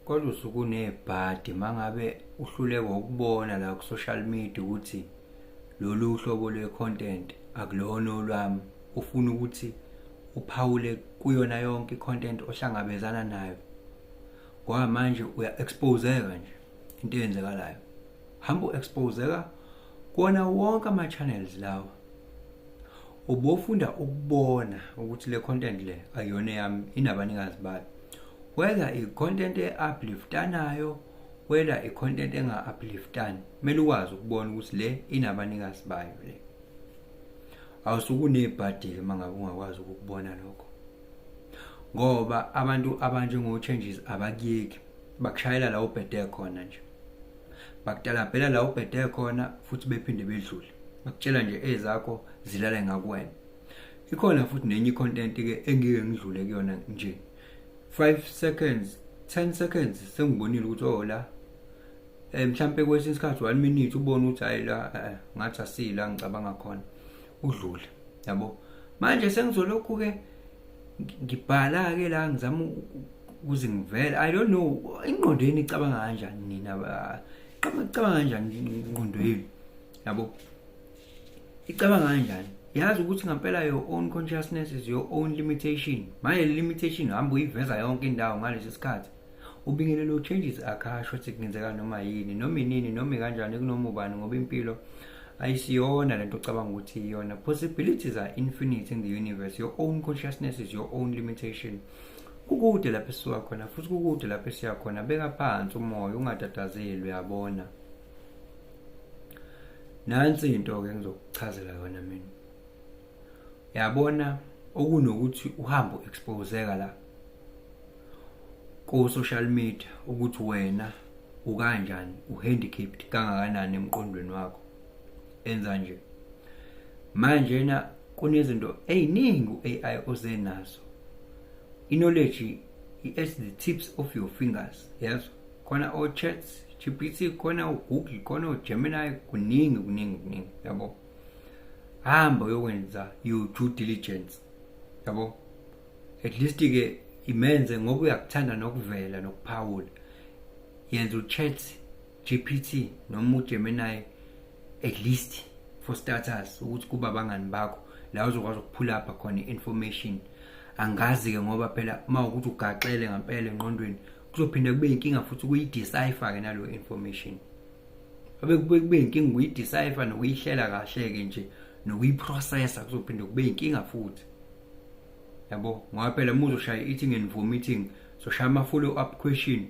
Kodwa usuke unebhadi mangabe uhluleka ukubona la ku social media ukuthi lolu hlobo lwe-content akulona olwami, ufuna ukuthi uphawule kuyona yonke i-content ohlangabezana nayo, ngoba manje uya-exposeka nje into eyenzekalayo. Hamba u-exposeka kuwona wonke ama-channels lawa. Ubofunda ukubona ukuthi le content le ayiyona yami, inabanikazi bayo. Whether i-content e-upliftanayo, whether i-content enga-upliftani, kumele ukwazi ukubona ukuthi le inabanikazi bayo le. Awusuke unebhadi-ke mangabe ungakwazi ukubona lokho. Ngoba abantu abanjengo-changes abakuyeki, bakushayela la ubhede khona nje. Bakutalabhela la ubhede khona futhi bephinde bedlule. Bakutshela nje ezakho zilala ngakuwena. Ikhona futhi nenye i-content-ke engike ngidlule kuyona nje. 5 seconds, 10 seconds sengibonile ukuthi la mhlambe kwesinye isikhathi 1 minute ubone ukuthi hayi la ngathi asila ngicabanga khona udlule, yabo. Manje sengizolokhu ke ngibhala ke la ngizama ukuze ngivele. I don't know ingqondweni icabanga kanjani nina, icabanga kanjani ingqondweni, yabo. Icabanga kanjani? Yazi ukuthi ngempela your own consciousness is your own limitation. Manje limitation hamba uyiveza yonke indawo ngalesi sikhathi. Ubingelele lo changes akhasho ukuthi kungenzeka noma yini, noma inini, noma kanjani kunoma ubani, ngoba impilo ayisiyona lento ocabanga ukuthi iyona. Possibilities are infinite in the universe. Your own consciousness is your own limitation. Kukude lapho esisuka khona futhi kukude lapho esiya khona. Beka phansi umoya, ungatatazeli, uyabona. Nansi into ke ngizokuchazela yona mina. Yabona okunokuthi uhamba uexposeka la ku social media ukuthi wena ukanjani, uhandicapped kangakanani emqondweni wakho. Enza nje manje na kunezinto eziningi uAI ozenazo. Knowledge is the tips of your fingers. Yes, khona o chats GPT, khona uGoogle, khona uGemini, kuningi, yabo. Hamba uyokwenza your due diligence, yabo. At least ke imenze ngoba uyakuthanda nokuvela nokuphawula. Yenza uChat GPT noma uGemini at least for starters ukuthi kuba abangani bakho la uzokwazi ukuphula apha khona information. Angazi ke ngoba phela mawukuthi ugaxele ngempela engqondweni kuzophinda kube inkinga futhi ukuyidecipher ke nalo information. Kube inkinga ukuyidecipher nokuyihlela kahle ke nje nokuyiprocessa, kuzophinda kube inkinga futhi, yabo. Ngoba phela uma uzoshaya eating and vomiting, so shaya ama follow up question